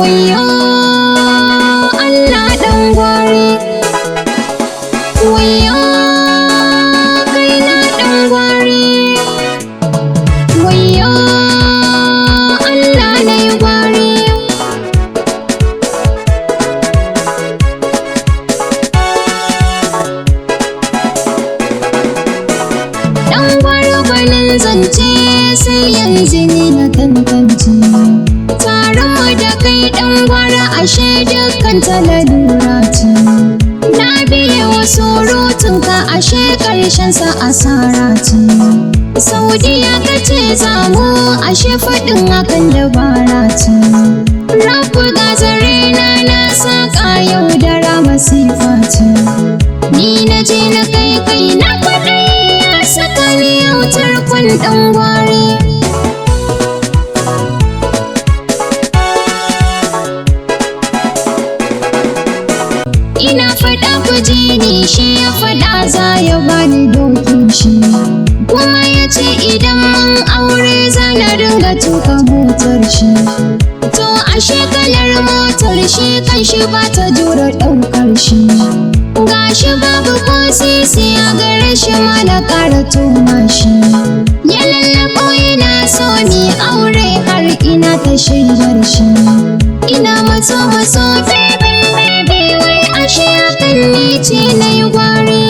Wayyo Allah ɗan gwari, wayyo kaina ɗan gwari, wayyo Allah na yi gwari. Ɗan gwari gwanin zance sai yanzu ni na tantance. Taron da kai ɗan gwara ashe dukkan ta lalura ce. Na biye wa surutunka ashe ƙarshensa asara ce. Saudiya ka ce zamu ashe faɗin hakan dabara ce. Rabu ga zare na saƙa yaudara masifa ce. Ni na je na kai na faɗi ya saka ni yautar kwan ɗan gwari. Ina faɗa ku ji ni shi ya faɗa za ya bani dokin shi, kuma ya ce idan mun aure za na dinga tuka motar shi. To ashe kalar motar shi kan shi ba ta jura ɗaukar shi. Gashi babu ko sisi a gare shi ma na ƙara toma shi. Ya lallaɓo yana so ni aure har ina ta shaidar shi. Ina maso baby wai ashe hakan ni ce na yi gwari.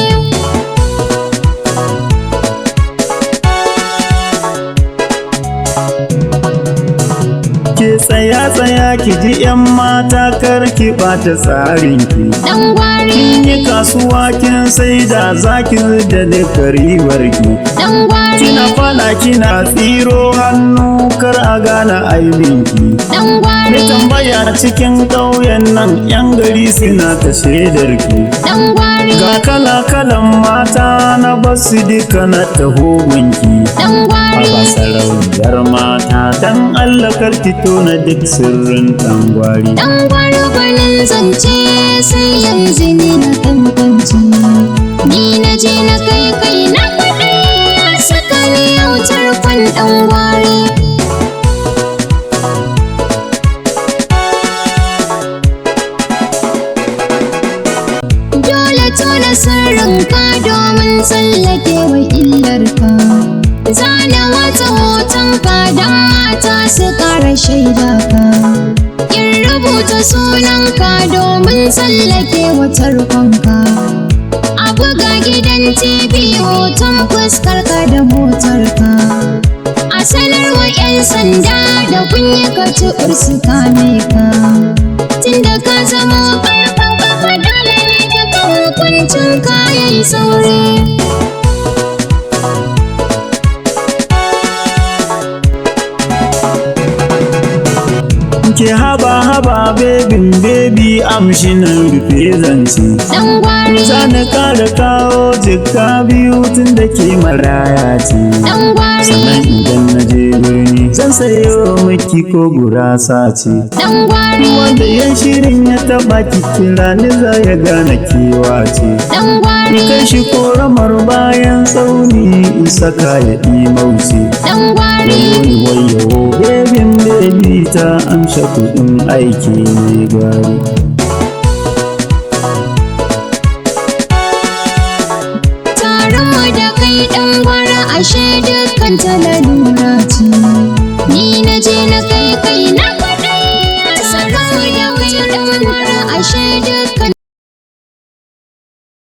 Ke tsaya ki ji 'yan mata kar ki ɓata tsarinki. Ɗan gwari, kin yi kasuwa kin sai da zaki da duka ribarki. ɗan gwari, Kina fada kina tsiro hannu kar a gane aibinki. ɗan gwari, Mai tambaya cikin ƙauyen nan 'yan gari suna ta shaidarki. ɗan gwari, Ga kala-kalan mata na basu duka na taho gunki. ɗan gwari, Aba sarauniyar mata dan Allah kar ki tona duk sirrin ɗan gwari. ɗan gwari gwanin zance sai yanzu ni na tantance. Ni na je na kai na faɗi ya saka ni yautar kwan ɗan gwari. Dole tona sirrinka domin tsallake wa illarka. Zana wata hotonka don mata su ƙara shaida ka. In rubuta sunanka domin tsallake wa tarkonka. A buga gidan TV hoton fuskarka da motarka. A sanarwa 'yan sanda da kunyi ka tuɓur su kame ka. Tunda ka zama farkon kafa dole ne daga hukuncin ka yayi sauri. Ke haba baby amshinan rufe zance. Ɗan gwari, Zana ƙara kawo jikka biyu tun da ke maraya ce. ɗan gwari, Sannan idan na je birni zan sayo miki ko gurasa ce. ɗan gwari, Wanda yan shirin ya taɓa ki kira ni za ya gane kewa ce. ɗan gwari, Kai shi koramar bayan tsauni isa ya mauce. ɗan gwari, Wayo baby ta amsha kuɗin aiki ne gwari. taron mu da kai ɗan gwara ashe dukkan ta lalura ce. Ni na je na kai na faɗi ya saka ni da kai ɗan gwara ashe dukkan